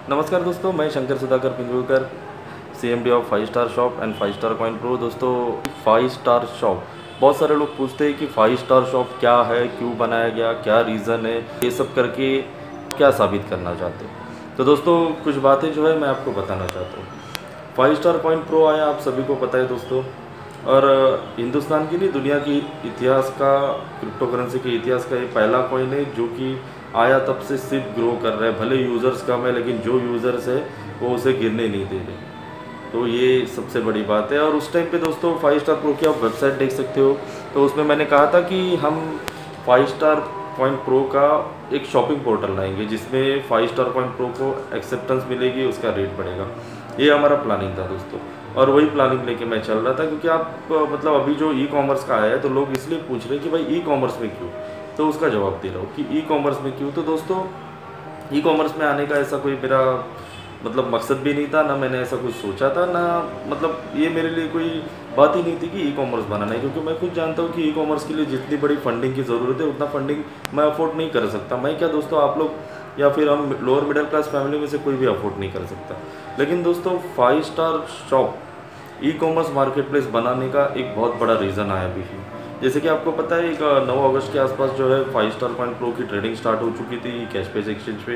नमस्कार दोस्तों, मैं Shankar Sudhakar Pingurkar, CMD of 5 star shop and 5 star coin pro. दोस्तों, 5 स्टार शॉप, बहुत सारे लोग पूछते हैं कि 5 स्टार शॉप क्या है, क्यों बनाया गया, क्या रीज़न है, ये सब करके क्या साबित करना चाहते हैं। तो दोस्तों, कुछ बातें जो है मैं आपको बताना चाहता हूँ। 5 स्टार कॉइन प्रो आया, आप सभी को पता है दोस्तों, और हिंदुस्तान की नहीं, दुनिया की इतिहास का, क्रिप्टो करेंसी के इतिहास का ये पहला कॉइन है जो कि आया तब से सिर्फ ग्रो कर रहा है। भले यूज़र्स कम है, लेकिन जो यूज़र्स है वो उसे गिरने नहीं दे रहे। तो ये सबसे बड़ी बात है। और उस टाइम पे दोस्तों 5 स्टार प्रो की आप वेबसाइट देख सकते हो, तो उसमें मैंने कहा था कि हम 5 स्टार कॉइन प्रो का एक शॉपिंग पोर्टल लाएंगे जिसमें 5 स्टार कॉइन प्रो को एक्सेप्टेंस मिलेगी, उसका रेट बढ़ेगा। ये हमारा प्लानिंग था दोस्तों, और वही प्लानिंग लेके मैं चल रहा था। क्योंकि आप मतलब अभी जो ई कॉमर्स का आया है, तो लोग इसलिए पूछ रहे हैं कि भाई ई कॉमर्स में क्यों, तो उसका जवाब दे रहा हूँ कि ई कॉमर्स में क्यों। तो दोस्तों, ई कॉमर्स में आने का ऐसा कोई मेरा मतलब मकसद भी नहीं था, ना मैंने ऐसा कुछ सोचा था, ना मतलब ये मेरे लिए कोई बात ही नहीं थी कि ई कॉमर्स बनाना है। क्योंकि मैं खुद जानता हूँ कि ई कॉमर्स के लिए जितनी बड़ी फंडिंग की ज़रूरत है, उतना फंडिंग मैं अफोर्ड नहीं कर सकता। मैं क्या दोस्तों, आप लोग या फिर हम लोअर मिडिल क्लास फैमिली में से कोई भी अफोर्ड नहीं कर सकता। लेकिन दोस्तों, 5 star shop e commerce market place बनाने का एक बहुत बड़ा रीज़न आया भी है। जैसे कि आपको पता है, एक 9 अगस्त के आसपास जो है 5 स्टार कॉइन प्रो की ट्रेडिंग स्टार्ट हो चुकी थी कैशबेस एक्सचेंज पे।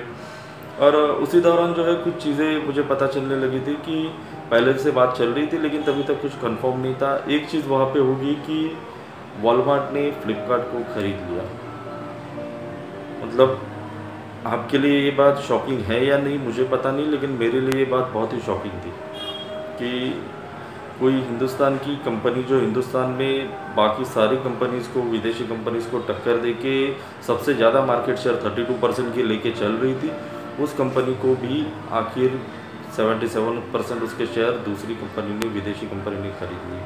और उसी दौरान जो है कुछ चीज़ें मुझे पता चलने लगी थी कि पहले से बात चल रही थी, लेकिन तभी तक कुछ कंफर्म नहीं था। एक चीज़ वहाँ पे होगी कि वॉलमार्ट ने फ्लिपकार्ट को खरीद लिया। मतलब आपके लिए ये बात शॉकिंग है या नहीं मुझे पता नहीं, लेकिन मेरे लिए ये बात बहुत ही शॉकिंग थी कि कोई हिंदुस्तान की कंपनी जो हिंदुस्तान में बाकी सारी कंपनीज़ को, विदेशी कंपनीज़ को टक्कर दे के सबसे ज़्यादा मार्केट शेयर 32% की लेके चल रही थी, उस कंपनी को भी आखिर 77% उसके शेयर दूसरी कंपनी ने, विदेशी कंपनी ने खरीद लिए।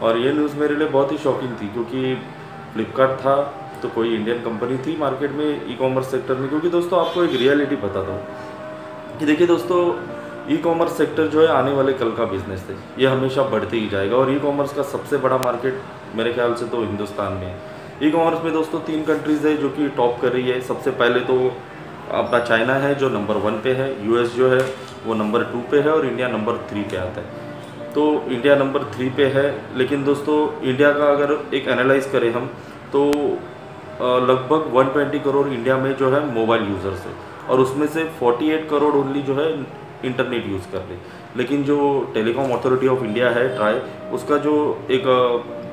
और ये न्यूज़ मेरे लिए बहुत ही शॉकिंग थी, क्योंकि फ्लिपकार्ट था तो कोई इंडियन कंपनी थी मार्केट में ई कॉमर्स सेक्टर में। क्योंकि दोस्तों, आपको एक रियलिटी बताता हूँ कि देखिए दोस्तों, ई कॉमर्स सेक्टर जो है आने वाले कल का बिजनेस है, ये हमेशा बढ़ते ही जाएगा। और ई कॉमर्स का सबसे बड़ा मार्केट मेरे ख्याल से तो हिंदुस्तान में है। ई कॉमर्स में दोस्तों 3 कंट्रीज़ है जो कि टॉप कर रही है। सबसे पहले तो अपना चाइना है जो नंबर 1 पे है, US जो है वो नंबर 2 पे है, और इंडिया नंबर 3 पे आता है। तो इंडिया नंबर 3 पे है, लेकिन दोस्तों इंडिया का अगर एक एनालाइज करें हम, तो लगभग 120 करोड़ इंडिया में जो है मोबाइल यूज़र्स है, और उसमें से 48 करोड़ ओनली जो है इंटरनेट यूज़ कर रहे। लेकिन जो टेलीकॉम अथॉरिटी ऑफ इंडिया है, ट्राई, उसका जो एक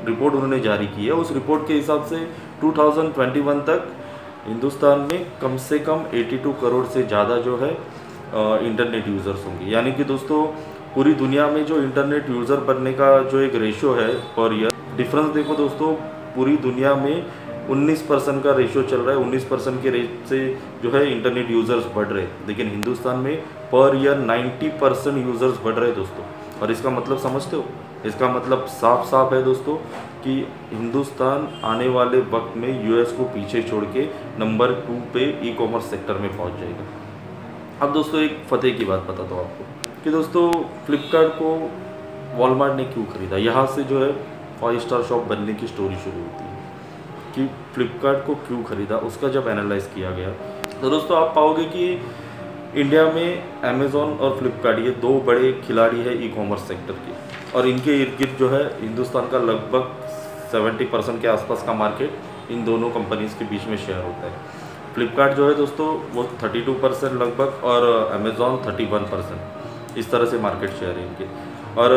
रिपोर्ट उन्होंने जारी की है, उस रिपोर्ट के हिसाब से 2021 तक हिंदुस्तान में कम से कम 82 करोड़ से ज़्यादा जो है इंटरनेट यूज़र्स होंगे। यानी कि दोस्तों, पूरी दुनिया में जो इंटरनेट यूज़र बनने का जो एक रेशो है पर ईयर, डिफरेंस देखो दोस्तों, पूरी दुनिया में 19% का रेशो चल रहा है। 19% के रेट से जो है इंटरनेट यूज़र्स बढ़ रहे हैं, लेकिन हिंदुस्तान में पर ईयर 90% यूज़र्स बढ़ रहे हैं दोस्तों। और इसका मतलब समझते हो, इसका मतलब साफ साफ है दोस्तों कि हिंदुस्तान आने वाले वक्त में US को पीछे छोड़ के नंबर 2 पे ई कॉमर्स सेक्टर में पहुंच जाएगा। अब दोस्तों, एक फतेह की बात बताता हूँ आपको कि दोस्तों, फ्लिपकार्ट को वॉलमार्ट ने क्यों खरीदा। यहाँ से जो है 5 स्टार शॉप बनने की स्टोरी शुरू होती है कि फ्लिपकार्ट को क्यों खरीदा। उसका जब एनालाइज किया गया, तो दोस्तों आप पाओगे कि इंडिया में अमेज़ॉन और फ्लिपकार्ट, ये 2 बड़े खिलाड़ी हैं ई कॉमर्स सेक्टर के, और इनके इर्द गिर्द जो है हिंदुस्तान का लगभग 70% के आसपास का मार्केट इन दोनों कंपनीज़ के बीच में शेयर होता है। फ्लिपकार्ट जो है दोस्तों वो 32% लगभग, और अमेज़ॉन 31%, इस तरह से मार्केट शेयर है इनके। और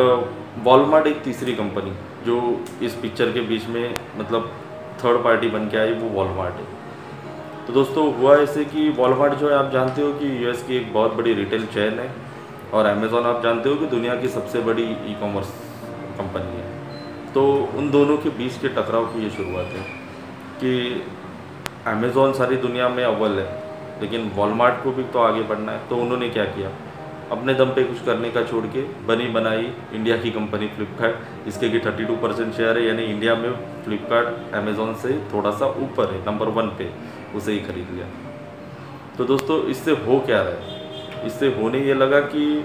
वॉलमार्ट एक तीसरी कंपनी जो इस पिक्चर के बीच में मतलब थर्ड पार्टी बन के आई, वो वॉलमार्ट है। तो दोस्तों, हुआ ऐसे कि वॉलमार्ट जो है आप जानते हो कि US की एक बहुत बड़ी रिटेल चेन है, और अमेज़ॉन आप जानते हो कि दुनिया की सबसे बड़ी ई कॉमर्स कंपनी है। तो उन दोनों के बीच के टकराव की ये शुरुआत है कि अमेज़ॉन सारी दुनिया में अव्वल है, लेकिन वॉलमार्ट को भी तो आगे बढ़ना है। तो उन्होंने क्या किया, अपने दम पे कुछ करने का छोड़ के बनी बनाई इंडिया की कंपनी फ्लिपकार्ट, इसके कि 32% शेयर है। यानी इंडिया में फ्लिपकार्ट अमेज़ॉन से थोड़ा सा ऊपर है, नंबर 1 पे, उसे ही खरीद लिया। तो दोस्तों, इससे हो क्या रहा है, इससे होने ये लगा कि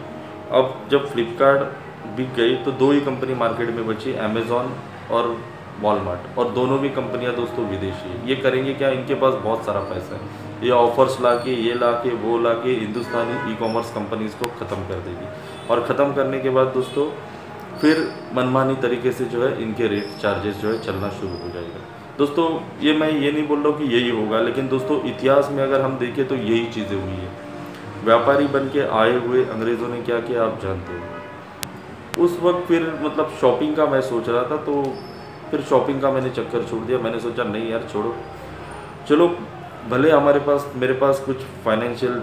अब जब फ्लिपकार्ट बिक गई तो 2 ही कंपनी मार्केट में बची, अमेज़ॉन और वॉलमार्ट, और दोनों भी कंपनियां दोस्तों विदेशी है। ये करेंगे क्या, इनके पास बहुत सारा पैसा है। ये ऑफर्स ला के, ये ला के, वो ला के हिंदुस्तानी ई कॉमर्स कंपनीज़ को ख़त्म कर देगी। और ख़त्म करने के बाद दोस्तों फिर मनमानी तरीके से जो है इनके रेट चार्जेस जो है चलना शुरू हो जाएगा। दोस्तों ये मैं ये नहीं बोल रहा हूँ कि यही होगा, लेकिन दोस्तों इतिहास में अगर हम देखें तो यही चीज़ें हुई है। व्यापारी बन के आए हुए अंग्रेज़ों ने क्या किया आप जानते हो। उस वक्त फिर मतलब शॉपिंग का मैं सोच रहा था, तो फिर शॉपिंग का मैंने चक्कर छोड़ दिया। मैंने सोचा नहीं यार छोड़ो, चलो भले मेरे पास कुछ फाइनेंशियल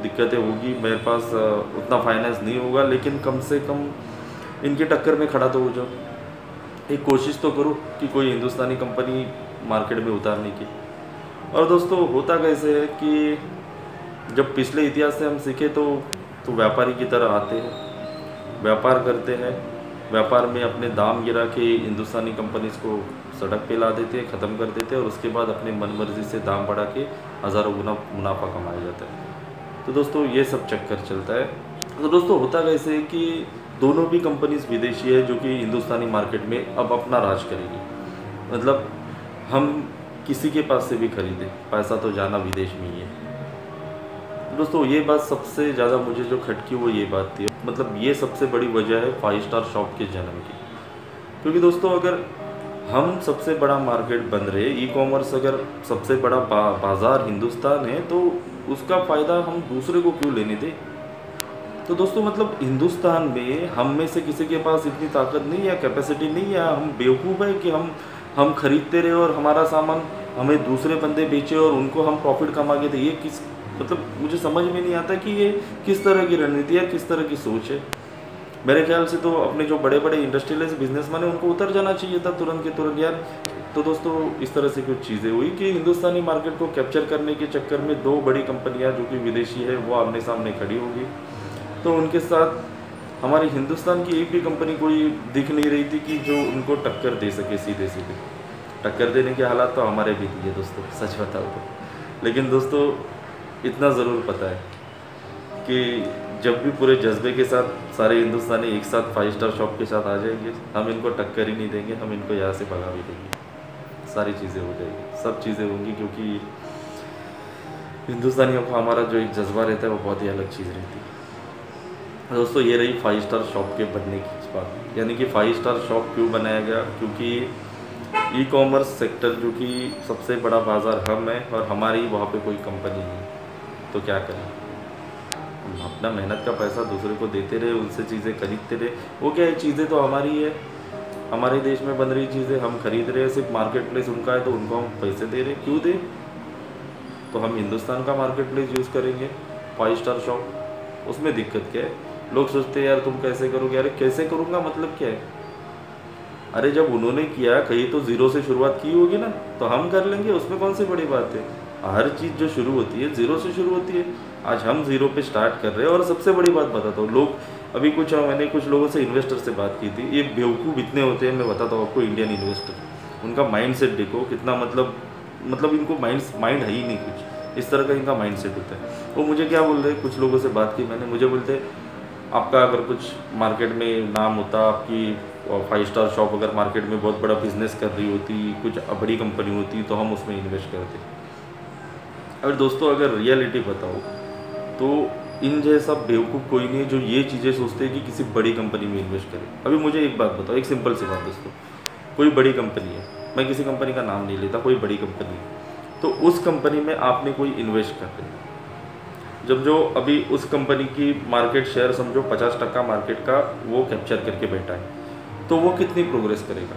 दिक्कतें होगी, मेरे पास उतना फाइनेंस नहीं होगा, लेकिन कम से कम इनके टक्कर में खड़ा तो हो जाओ, एक कोशिश तो करो कि कोई हिंदुस्तानी कंपनी मार्केट में उतारने की। और दोस्तों होता कैसे है कि जब पिछले इतिहास से हम सीखे तो व्यापारी की तरह आते हैं, व्यापार करते हैं, व्यापार में अपने दाम गिरा के हिंदुस्तानी कंपनीज़ को सड़क पे ला देते हैं, ख़त्म कर देते हैं, और उसके बाद अपनी मनमर्जी से दाम बढ़ा के हज़ारों गुना मुनाफा कमाया जाता है। तो दोस्तों ये सब चक्कर चलता है। तो दोस्तों होता कैसे है कि दोनों भी कंपनीज विदेशी है जो कि हिंदुस्तानी मार्केट में अब अपना राज करेगी। मतलब हम किसी के पास से भी खरीदें, पैसा तो जाना विदेश में ही है। तो दोस्तों ये बात सबसे ज़्यादा मुझे जो खटकी वो ये बात थी, मतलब ये सबसे बड़ी वजह है 5 स्टार शॉप के जन्म की। क्योंकि दोस्तों अगर हम सबसे बड़ा मार्केट बन रहे, ई कॉमर्स अगर सबसे बड़ा बाज़ार हिंदुस्तान है, तो उसका फ़ायदा हम दूसरे को क्यों लेने दें। तो दोस्तों मतलब हिंदुस्तान में हम में से किसी के पास इतनी ताकत नहीं है, कैपेसिटी नहीं है, हम बेवकूफ़ है कि हम खरीदते रहे और हमारा सामान हमें दूसरे बंदे बेचे और उनको हम प्रॉफिट कमा के दे। ये किस मतलब मुझे समझ में नहीं आता कि ये किस तरह की रणनीति है, किस तरह की सोच है। मेरे ख्याल से तो अपने जो बड़े बड़े इंडस्ट्रियलिस्ट बिजनेसमैन है उनको उतर जाना चाहिए था तुरंत के तुरंत यार। तो दोस्तों इस तरह से कुछ चीज़ें हुई कि हिंदुस्तानी मार्केट को कैप्चर करने के चक्कर में 2 बड़ी कंपनियां जो कि विदेशी है वो आमने सामने खड़ी होगी। तो उनके साथ हमारी हिंदुस्तान की एक भी कंपनी कोई दिख नहीं रही थी कि जो उनको टक्कर दे सके सीधे सीधे। टक्कर देने के हालात तो हमारे भी दिए दोस्तों, सच बताओ तो। लेकिन दोस्तों इतना ज़रूर पता है कि जब भी पूरे जज्बे के साथ सारे हिंदुस्तानी एक साथ 5 स्टार शॉप के साथ आ जाएंगे, हम इनको टक्कर ही नहीं देंगे, हम इनको यहाँ से भगा भी देंगे। सारी चीज़ें हो जाएगी, सब चीज़ें होंगी, क्योंकि हिंदुस्तानियों को हमारा जो एक जज्बा रहता है वो बहुत ही अलग चीज़ रहती है। दोस्तों ये रही 5 स्टार शॉप के बनने की बात। यानी कि 5 स्टार शॉप क्यों बनाया गया, क्योंकि ई कॉमर्स सेक्टर जो कि सबसे बड़ा बाज़ार हम है और हमारी वहाँ पे कोई कंपनी नहीं, तो क्या करें। हम अपना मेहनत का पैसा दूसरे को देते रहे, उनसे चीज़ें खरीदते रहे। वो क्या है, चीज़ें तो हमारी है, हमारे देश में बन रही चीज़ें हम खरीद रहे हैं, सिर्फ मार्केट प्लेस उनका है तो उनको हम पैसे दे रहे हैं, क्यों दें। तो हम हिंदुस्तान का मार्केट प्लेस यूज़ करेंगे 5 स्टार शॉप। उसमें दिक्कत क्या है, लोग सोचते हैं यार तुम कैसे करोगे। अरे कैसे करूँगा मतलब क्या है। अरे जब उन्होंने किया, कहीं तो ज़ीरो से शुरुआत की होगी ना, तो हम कर लेंगे, उसमें कौन सी बड़ी बात है। हर चीज़ जो शुरू होती है ज़ीरो से शुरू होती है। आज हम ज़ीरो पे स्टार्ट कर रहे हैं। और सबसे बड़ी बात बताता हूँ, लोग अभी मैंने कुछ लोगों से इन्वेस्टर से बात की थी। ये बेवकूफ़ इतने होते हैं, मैं बताता हूँ आपको। इंडियन इन्वेस्टर, उनका माइंड सेट देखो कितना, मतलब इनको माइंड है ही नहीं कुछ, इस तरह का इनका माइंड सेट होता है। वो मुझे क्या बोल रहे, कुछ लोगों से बात की मैंने, मुझे बोलते आपका अगर कुछ मार्केट में नाम होता, आपकी 5 स्टार शॉप अगर मार्केट में बहुत बड़ा बिजनेस कर रही होती, कुछ बड़ी कंपनी होती, तो हम उसमें इन्वेस्ट करते। अगर दोस्तों अगर रियलिटी बताओ तो इन जैसा बेवकूफ़ कोई नहीं है जो ये चीज़ें सोचते हैं कि किसी बड़ी कंपनी में इन्वेस्ट करे। अभी मुझे एक बात बताओ, एक सिंपल सी बात दोस्तों, कोई बड़ी कंपनी है, मैं किसी कंपनी का नाम नहीं लेता, कोई बड़ी कंपनी है, तो उस कंपनी में आपने कोई इन्वेस्ट कर रहे हैं। जब जो अभी उस कंपनी की मार्केट शेयर समझो 50% मार्केट का वो कैप्चर करके बैठा है, तो वो कितनी प्रोग्रेस करेगा।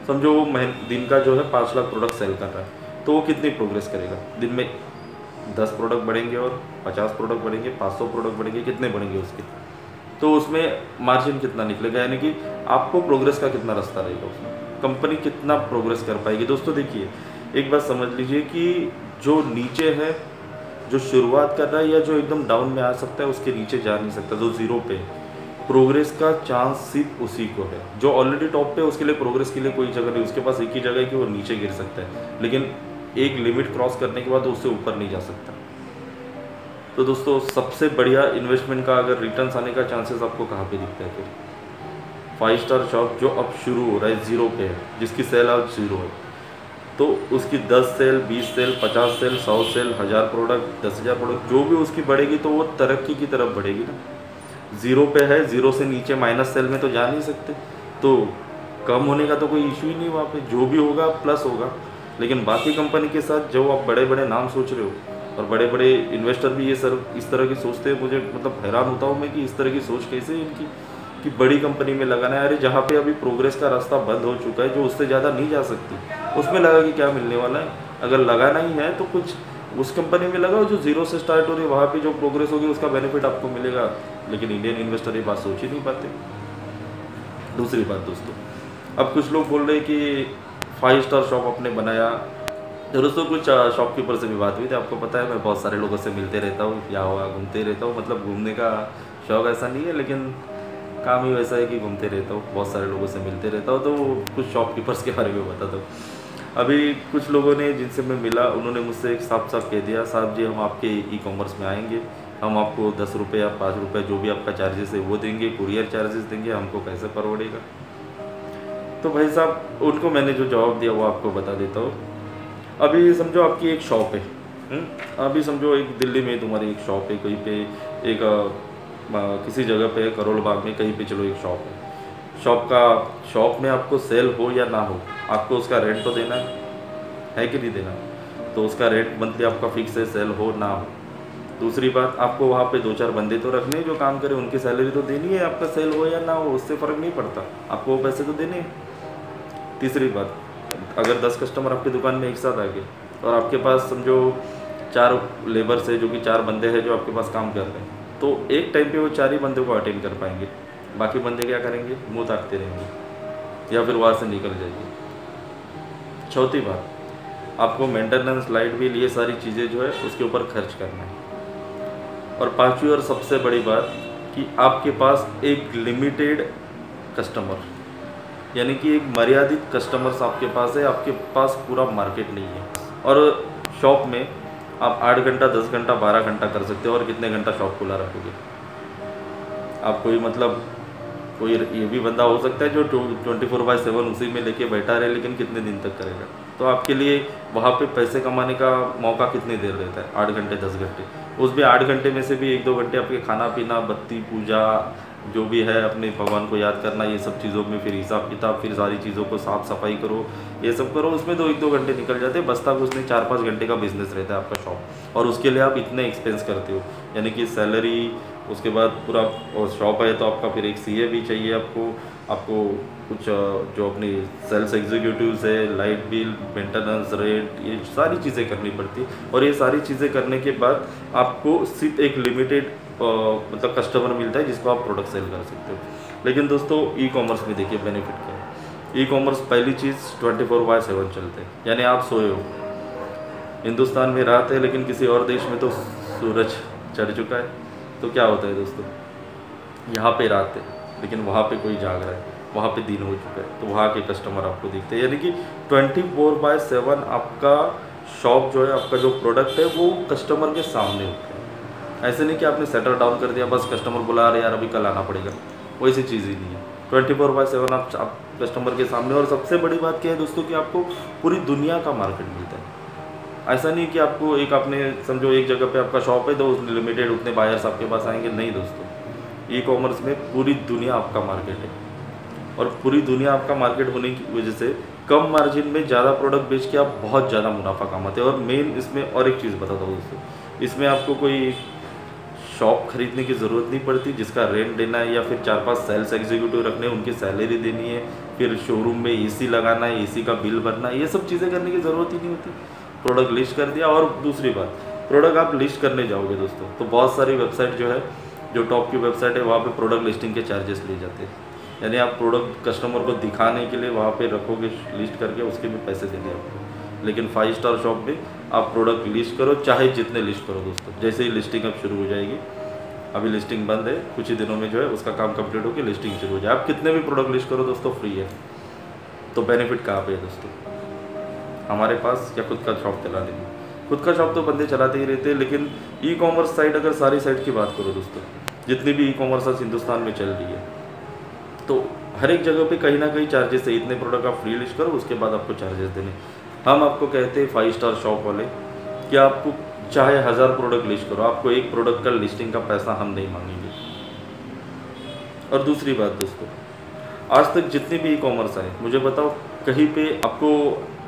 समझो वो दिन का जो है 5 लाख प्रोडक्ट सेल कर रहा है, तो वो कितनी प्रोग्रेस करेगा। दिन में 10 प्रोडक्ट बढ़ेंगे और 50 प्रोडक्ट बढ़ेंगे, 500 प्रोडक्ट बढ़ेंगे, कितने बढ़ेंगे उसके, तो उसमें मार्जिन कितना निकलेगा। यानी कि आपको प्रोग्रेस का कितना रास्ता रहेगा, उसमें कंपनी कितना प्रोग्रेस कर पाएगी। दोस्तों देखिए एक बात समझ लीजिए कि जो नीचे है, जो शुरुआत कर रहा है या जो एकदम डाउन में आ सकता है, उसके नीचे जा नहीं सकता। जो ज़ीरो पे प्रोग्रेस का चांस सिर्फ उसी को है। जो ऑलरेडी टॉप पे, उसके लिए प्रोग्रेस के लिए कोई जगह नहीं, उसके पास एक ही जगह है कि वो नीचे गिर सकता है, लेकिन एक लिमिट क्रॉस करने के बाद उससे ऊपर नहीं जा सकता। तो दोस्तों सबसे बढ़िया इन्वेस्टमेंट का अगर रिटर्न्स आने का चांसेस आपको कहाँ पे दिखता है, फिर 5 स्टार शॉप जो अब शुरू हो रहा है, ज़ीरो पे है, जिसकी सेल आज ज़ीरो है, तो उसकी 10 sale, 20 sale, 50 sale, 100 sale, 1000 product, 10,000 product जो भी उसकी बढ़ेगी तो वो तरक्की की तरफ बढ़ेगी ना। ज़ीरो पे है, ज़ीरो से नीचे माइनस सेल में तो जा नहीं सकते, तो कम होने का तो कोई इशू ही नहीं वहाँ पे, जो भी होगा प्लस होगा। लेकिन बाकी कंपनी के साथ जो आप बड़े बड़े नाम सोच रहे हो और बड़े बड़े इन्वेस्टर भी ये सर इस तरह की सोचते हैं, मुझे मतलब हैरान होता हूँ मैं कि इस तरह की सोच कैसे है इनकी कि बड़ी कंपनी में लगाना है। अरे जहाँ पे अभी प्रोग्रेस का रास्ता बंद हो चुका है, जो उससे ज़्यादा नहीं जा सकती, उसमें लगा कि क्या मिलने वाला है। अगर लगाना ही है तो कुछ उस कंपनी में लगाओ जो ज़ीरो से स्टार्ट हो रही है, वहाँ पे जो प्रोग्रेस होगी उसका बेनिफिट आपको मिलेगा। लेकिन इंडियन इन्वेस्टर ये बात सोच ही नहीं पाते। दूसरी बात दोस्तों, अब कुछ लोग बोल रहे हैं कि 5 स्टार शॉप आपने बनाया। तो दोस्तों कुछ शॉपकीपर से भी बात हुई थी, आपको पता है मैं बहुत सारे लोगों से मिलते रहता हूँ, या हुआ घूमते रहता हूँ, मतलब घूमने का शौक ऐसा नहीं है लेकिन काम ही वैसा है कि घूमते रहता हूँ, बहुत सारे लोगों से मिलते रहता हूँ। तो कुछ शॉपकीपर्स के बारे में बताता हूँ। अभी कुछ लोगों ने जिनसे मैं मिला उन्होंने मुझसे एक साफ साफ कह दिया, साहब जी हम आपके ई कॉमर्स में आएंगे, हम आपको 10 रुपये या 5 रुपये जो भी आपका चार्जेस है वो देंगे, कुरियर चार्जेस देंगे, हमको कैसे परवड़ेगा। तो भाई साहब उनको मैंने जो जवाब दिया वो आपको बता देता हूँ। अभी समझो आपकी एक शॉप है, अभी समझो एक दिल्ली में तुम्हारी एक शॉप है, कहीं पे एक किसी जगह पे करोल बाग में कहीं पे चलो एक शॉप है। शॉप में आपको सेल हो या ना हो, आपको उसका रेंट तो देना है कि नहीं देना। तो उसका रेंट मंथली आपका फिक्स है, सेल हो ना हो। दूसरी बात, आपको वहाँ पे 2-4 बंदे तो रखने हैं जो काम करें, उनकी सैलरी तो देनी है, आपका सेल हो या ना हो उससे फ़र्क नहीं पड़ता, आपको वो पैसे तो देने हैं। तीसरी बात, अगर 10 कस्टमर आपकी दुकान में एक साथ आ गए और आपके पास समझो 4 लेबर्स है जो कि 4 बंदे हैं जो आपके पास काम कर रहे हैं, तो एक टाइम पे वो 4 ही बंदों को अटेंड कर पाएंगे, बाकी बंदे क्या करेंगे, मुँह ताकते रहेंगे या फिर वहाँ से निकल जाएंगे। चौथी बात, आपको मेंटेनेंस, लाइट बिल, ये सारी चीज़ें जो है उसके ऊपर खर्च करना है। और पांचवी और सबसे बड़ी बात कि आपके पास एक लिमिटेड कस्टमर, यानी कि एक मर्यादित कस्टमर्स आपके पास है, आपके पास पूरा मार्केट नहीं है। और शॉप में आप 8 घंटा, 10 घंटा, 12 घंटा कर सकते हो, और कितने घंटा शॉप खुला रखोगे आप। कोई मतलब कोई ये भी बंदा हो सकता है जो 24/7 उसी में लेके बैठा रहे, लेकिन कितने दिन तक करेगा। तो आपके लिए वहाँ पे पैसे कमाने का मौका कितनी देर रहता है, 8 घंटे, 10 घंटे। उसमें 8 घंटे में से भी 1-2 घंटे आपके खाना पीना, बत्ती, पूजा, जो भी है अपने भगवान को याद करना, ये सब चीज़ों में फिर हिसाब किताब, फिर सारी चीज़ों को साफ़ सफाई करो, ये सब करो, उसमें तो 1-2 घंटे निकल जाते हैं। बस्ता कुछ नहीं, 4-5 घंटे का बिजनेस रहता है आपका शॉप, और उसके लिए आप इतने एक्सपेंस करते हो, यानी कि सैलरी, उसके बाद पूरा, और शॉप है तो आपका फिर एक सीए भी चाहिए आपको कुछ जो अपनी सेल्स एग्जीक्यूटिव्स है, लाइट बिल, मेंटेनेंस, रेंट, ये सारी चीज़ें करनी पड़ती। और ये सारी चीज़ें करने के बाद आपको सिर्फ एक लिमिटेड मतलब कस्टमर मिलता है जिसको आप प्रोडक्ट सेल कर सकते हो। लेकिन दोस्तों ई कॉमर्स में देखिए बेनिफिट क्या है। ई कॉमर्स पहली चीज़ 24/7 चलते हैं, यानी आप सोए हो, हिंदुस्तान में रात है लेकिन किसी और देश में तो सूरज चढ़ चुका है। तो क्या होता है दोस्तों, यहाँ पे रात है लेकिन वहाँ पे कोई जाग रहा है, वहाँ पे दिन हो चुका है, तो वहाँ के कस्टमर आपको दिखते हैं। यानी कि 24/7 आपका शॉप जो है, आपका जो प्रोडक्ट है वो कस्टमर के सामने होता है। ऐसे नहीं कि आपने सेटर डाउन कर दिया, बस कस्टमर बुला रहे यार अभी कल आना पड़ेगा, वैसी चीज़ ही नहीं है। 24/7 आप कस्टमर के सामने। और सबसे बड़ी बात क्या है दोस्तों कि आपको पूरी दुनिया का मार्केट मिलता है। ऐसा नहीं कि आपको एक, आपने समझो एक जगह पे आपका शॉप है तो लिमिटेड उतने बायर्स आपके पास आएंगे, नहीं दोस्तों। ई कॉमर्स में पूरी दुनिया आपका मार्केट है, और पूरी दुनिया आपका मार्केट होने की वजह से कम मार्जिन में ज़्यादा प्रोडक्ट बेच के आप बहुत ज़्यादा मुनाफा कमाते हैं। और मेन इसमें और एक चीज़ बताता हूँ दोस्तों, इसमें आपको कोई शॉप खरीदने की ज़रूरत नहीं पड़ती जिसका रेंट देना है, या फिर 4-5 सेल्स एग्जीक्यूटिव रखने हैं उनकी सैलरी देनी है, फिर शोरूम में एसी लगाना है, एसी का बिल भरना है, ये सब चीज़ें करने की ज़रूरत ही नहीं होती। प्रोडक्ट लिस्ट कर दिया। और दूसरी बात, प्रोडक्ट आप लिस्ट करने जाओगे दोस्तों तो बहुत सारी वेबसाइट जो है, जो टॉप की वेबसाइट है, वहाँ पे प्रोडक्ट लिस्टिंग के चार्जेस लिए जाते हैं। यानी आप प्रोडक्ट कस्टमर को दिखाने के लिए वहाँ पे रखोगे लिस्ट करके, उसके भी पैसे देंगे आपको। लेकिन 5 स्टार शॉप में आप प्रोडक्ट लिस्ट करो, चाहे जितने लिस्ट करो दोस्तों, जैसे ही लिस्टिंग अब शुरू हो जाएगी, अभी लिस्टिंग बंद है, कुछ ही दिनों में जो है उसका काम कंप्लीट होकर लिस्टिंग शुरू हो जाए, आप कितने भी प्रोडक्ट लिस्ट करो दोस्तों फ्री है। तो बेनिफिट कहाँ पे है दोस्तों, हमारे पास या खुद का शॉप चला लेंगे। खुद का शॉप तो बंदे चलाते ही रहते हैं, लेकिन ई कॉमर्स साइट, अगर सारी साइट की बात करो दोस्तों, जितनी भी ई कॉमर्स हिंदुस्तान में चल रही है, तो हर एक जगह पे कहीं ना कहीं चार्जेस है। इतने प्रोडक्ट आप फ्री लिस्ट करो, उसके बाद आपको चार्जेस देने। हम आपको कहते हैं 5 स्टार शॉप वाले कि आपको चाहे 1000 प्रोडक्ट लिस्ट करो, आपको एक प्रोडक्ट का लिस्टिंग का पैसा हम नहीं मांगेंगे। और दूसरी बात दोस्तों, आज तक जितने भी ई कॉमर्स आए, मुझे बताओ कहीं पे आपको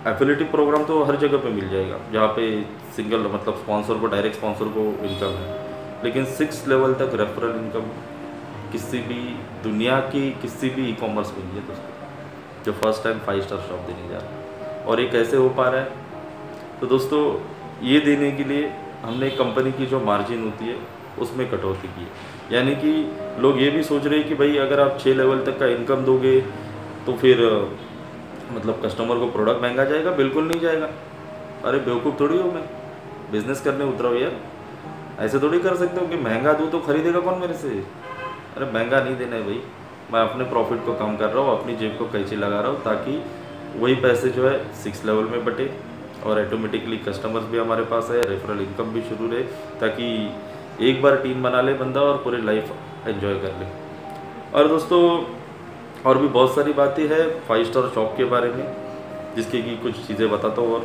एफिलिएटिव प्रोग्राम तो हर जगह पे मिल जाएगा जहाँ पे सिंगल मतलब स्पॉन्सर को, डायरेक्ट स्पॉन्सर को इनकम है, लेकिन 6 लेवल तक रेफरल इनकम किसी भी दुनिया की किसी भी ई कॉमर्स में नहीं है दोस्तों, जो फर्स्ट टाइम 5 स्टार शॉप देने जा रहा है। और ये कैसे हो पा रहा है? तो दोस्तों ये देने के लिए हमने कंपनी की जो मार्जिन होती है उसमें कटौती की है। यानी कि लोग ये भी सोच रहे हैं कि भाई अगर आप 6 लेवल तक का इनकम दोगे तो फिर मतलब कस्टमर को प्रोडक्ट महंगा जाएगा। बिल्कुल नहीं जाएगा। अरे बेवकूफ़ थोड़ी हो मैं, बिजनेस करने उतरा हो यार। ऐसे थोड़ी कर सकते हो कि महंगा दूँ तो खरीदेगा कौन मेरे से। अरे महंगा नहीं देना है भाई, मैं अपने प्रॉफिट को कम कर रहा हूँ, अपनी जेब को कैंची लगा रहा हूँ ताकि वही पैसे जो है 6 लेवल में बटे और ऑटोमेटिकली कस्टमर्स भी हमारे पास है, रेफरल इनकम भी शुरू रहे, ताकि एक बार टीम बना ले बंदा और पूरी लाइफ एंजॉय कर ले। और दोस्तों और भी बहुत सारी बातें हैं 5 स्टार शॉप के बारे में, जिसके की कुछ चीज़ें बताता हूँ।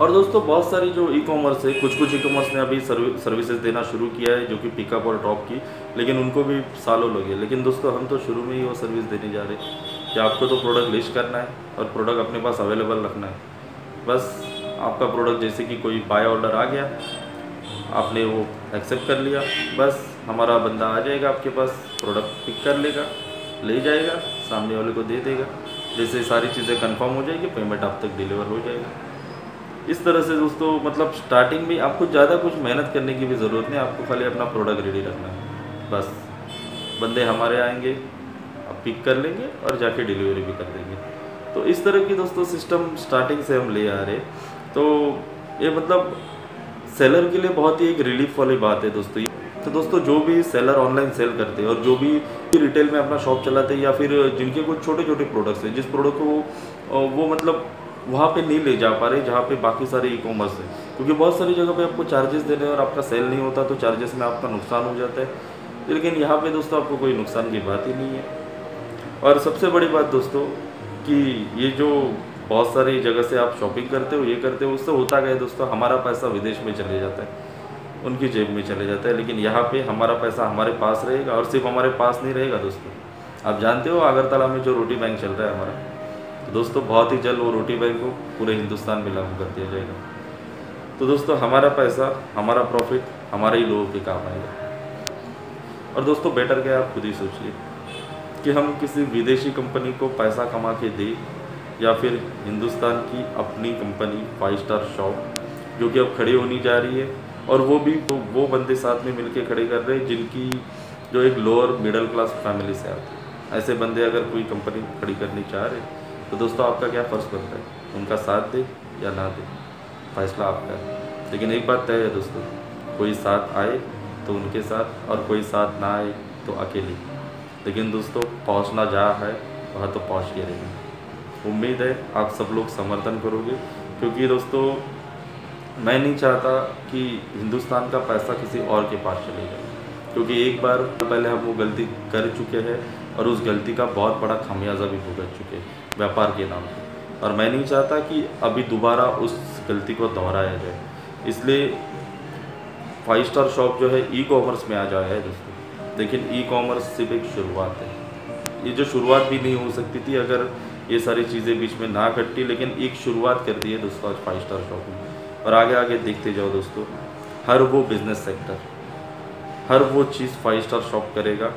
और दोस्तों बहुत सारी जो ई कॉमर्स है, कुछ ई कॉमर्स ने अभी सर्विसेज देना शुरू किया है जो कि पिकअप और ड्रॉप की, लेकिन उनको भी सालों लगे। लेकिन दोस्तों हम तो शुरू में ही वो सर्विस देने जा रहे हैं कि आपको तो प्रोडक्ट लिस्ट करना है और प्रोडक्ट अपने पास अवेलेबल रखना है। बस आपका प्रोडक्ट जैसे कि कोई बाय ऑर्डर आ गया, आपने वो एक्सेप्ट कर लिया, बस हमारा बंदा आ जाएगा आपके पास, प्रोडक्ट पिक कर लेगा, ले जाएगा, सामने वाले को दे देगा। जैसे सारी चीज़ें कंफर्म हो जाएगी, पेमेंट आप तक डिलीवर हो जाएगा। इस तरह से दोस्तों मतलब स्टार्टिंग में आपको ज़्यादा कुछ मेहनत करने की भी ज़रूरत नहीं, आपको खाली अपना प्रोडक्ट रेडी रखना है। बस बंदे हमारे आएंगे, आप पिक कर लेंगे और जाके डिलीवरी भी कर देंगे। तो इस तरह की दोस्तों सिस्टम स्टार्टिंग से हम ले आ रहे। तो ये मतलब सेलर के लिए बहुत ही एक रिलीफ वाली बात है दोस्तों। तो दोस्तों जो भी सेलर ऑनलाइन सेल करते हैं और जो भी रिटेल में अपना शॉप चलाते हैं या फिर जिनके कुछ छोटे छोटे प्रोडक्ट्स हैं, जिस प्रोडक्ट को वो मतलब वहाँ पे नहीं ले जा पा रहे जहाँ पे बाकी सारे ई कॉमर्स है, क्योंकि बहुत सारी जगह पे आपको चार्जेस देने और आपका सेल नहीं होता तो चार्जेस में आपका नुकसान हो जाता है। लेकिन यहाँ पे दोस्तों आपको कोई नुकसान की बात ही नहीं है। और सबसे बड़ी बात दोस्तों कि ये जो बहुत सारी जगह से आप शॉपिंग करते हो, ये करते हो, उससे होता क्या है दोस्तों, हमारा पैसा विदेश में चले जाता है, उनकी जेब में चले जाता है। लेकिन यहाँ पे हमारा पैसा हमारे पास रहेगा। और सिर्फ हमारे पास नहीं रहेगा दोस्तों, आप जानते हो अगरतला में जो रोटी बैंक चल रहा है हमारा, तो दोस्तों बहुत ही जल्द वो रोटी बैंक को पूरे हिंदुस्तान में लागू कर दिया जाएगा। तो दोस्तों हमारा पैसा, हमारा प्रॉफिट हमारे ही लोगों के काम आएगा। और दोस्तों बेटर क्या, आप खुद ही सोचिए कि हम किसी विदेशी कंपनी को पैसा कमा के दें या फिर हिंदुस्तान की अपनी कंपनी 5 स्टार शॉप जो कि अब खड़ी होनी जा रही है, और वो भी तो वो बंदे साथ में मिलके खड़े कर रहे हैं जिनकी जो एक लोअर मिडिल क्लास फैमिली से आते हैं। ऐसे बंदे अगर कोई कंपनी खड़ी करनी चाह रहे तो दोस्तों आपका क्या फ़र्ज़ बनता है, उनका साथ दे या ना दे, फैसला आपका है। लेकिन एक बात तय है दोस्तों, कोई साथ आए तो उनके साथ और कोई साथ ना आए तो अकेले। लेकिन दोस्तों पहुंचना जहाँ है वहाँ तो पहुंच के रहेंगे। उम्मीद है आप सब लोग समर्थन करोगे, क्योंकि दोस्तों मैं नहीं चाहता कि हिंदुस्तान का पैसा किसी और के पास चले जाए, क्योंकि एक बार पहले हम वो गलती कर चुके हैं और उस गलती का बहुत बड़ा खामियाजा भी भुगत चुके हैं व्यापार के नाम पे। और मैं नहीं चाहता कि अभी दोबारा उस गलती को दोहराया जाए। इसलिए 5 स्टार शॉप जो है ई कॉमर्स में आ जाया है दोस्तों। लेकिन ई कॉमर्स सिर्फ एक शुरुआत है, ये जो शुरुआत भी नहीं हो सकती थी अगर ये सारी चीज़ें बीच में ना घटती, लेकिन एक शुरुआत कर दी है दोस्तों आज 5 स्टार शॉप में। और आगे आगे देखते जाओ दोस्तों, हर वो बिज़नेस सेक्टर, हर वो चीज़ 5 स्टार शॉप करेगा,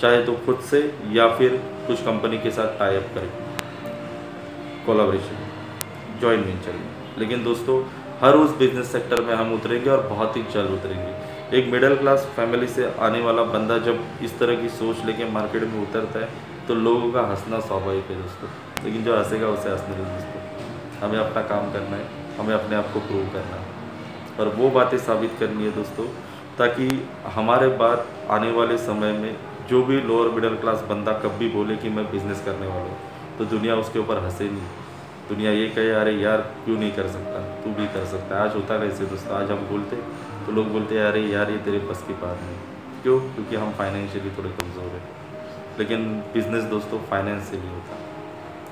चाहे तो खुद से या फिर कुछ कंपनी के साथ टाई अप करेगा, कोलैबोरेशन, जॉइंट वेंचर। लेकिन दोस्तों हर उस बिज़नेस सेक्टर में हम उतरेंगे और बहुत ही जल्द उतरेंगे। एक मिडिल क्लास फैमिली से आने वाला बंदा जब इस तरह की सोच लेके मार्केट में उतरता है तो लोगों का हंसना स्वाभाविक है दोस्तों। लेकिन जो हंसेगा उसे हंसने दो दोस्तों। हमें अपना काम करना है, हमें अपने आप को प्रूव करना है और वो बातें साबित करनी है दोस्तों, ताकि हमारे बाद आने वाले समय में जो भी लोअर मिडिल क्लास बंदा कभी बोले कि मैं बिज़नेस करने वाला हूँ तो दुनिया उसके ऊपर हंसे नहीं। दुनिया ये कहे अरे यार क्यों नहीं कर सकता, तू भी कर सकता है। आज होता कैसे दोस्तों, आज हम बोलते तो लोग बोलते हैं अरे यार ये तेरे बस की बात नहीं। क्यों? क्योंकि हम फाइनेंशियली थोड़े कमज़ोर हैं। लेकिन बिज़नेस दोस्तों फाइनेंस से नहीं होता,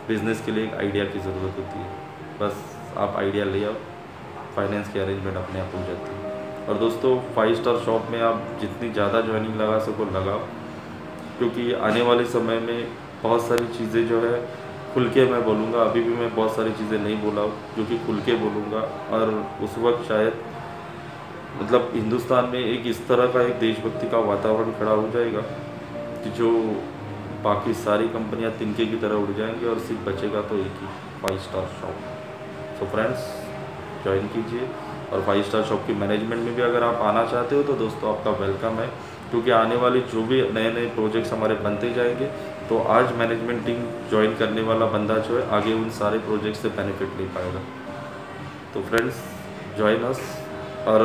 बिज़नेस के लिए एक आइडिया की ज़रूरत होती है। बस आप आइडिया ले आओ, फाइनेंस की अरेंजमेंट अपने आप हो जाती है। और दोस्तों 5 स्टार शॉप में आप जितनी ज़्यादा ज्वाइनिंग लगा सको लगाओ, क्योंकि आने वाले समय में बहुत सारी चीज़ें जो है खुल के मैं बोलूँगा, अभी भी मैं बहुत सारी चीज़ें नहीं बोला हूँ जो कि खुल के बोलूँगा। और उस वक्त शायद मतलब हिंदुस्तान में एक इस तरह का एक देशभक्ति का वातावरण खड़ा हो जाएगा कि जो बाकी सारी कंपनियां तिनके की तरह उड़ जाएंगी और सिर्फ बचेगा तो एक ही 5 star shop. So friends join कीजिए। और 5 स्टार शॉप की मैनेजमेंट में भी अगर आप आना चाहते हो तो दोस्तों आपका वेलकम है, क्योंकि आने वाले जो भी नए नए प्रोजेक्ट्स हमारे बनते जाएंगे तो आज मैनेजमेंट टीम ज्वाइन करने वाला बंदा जो है आगे उन सारे प्रोजेक्ट से बेनिफिट ले पाएगा। तो फ्रेंड्स ज्वाइन अस, और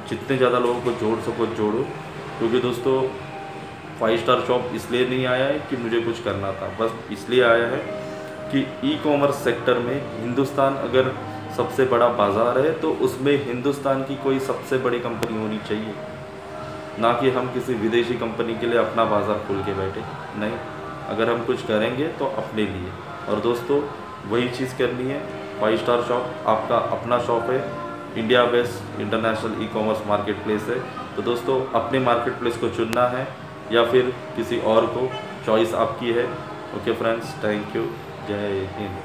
जितने ज़्यादा लोगों को जोड़ सको जोड़ो, क्योंकि दोस्तों 5 स्टार शॉप इसलिए नहीं आया है कि मुझे कुछ करना था, बस इसलिए आया है कि ई कॉमर्स सेक्टर में हिंदुस्तान अगर सबसे बड़ा बाज़ार है तो उसमें हिंदुस्तान की कोई सबसे बड़ी कंपनी होनी चाहिए, ना कि हम किसी विदेशी कंपनी के लिए अपना बाज़ार खोल के बैठे। नहीं, अगर हम कुछ करेंगे तो अपने लिए। और दोस्तों वही चीज़ करनी है। 5 स्टार शॉप आपका अपना शॉप है, India best international e commerce market place है। तो दोस्तों अपने मार्केट प्लेस को चुनना है या फिर किसी और को, चॉइस आपकी है। ओके फ्रेंड्स, थैंक यू, जय हिंद।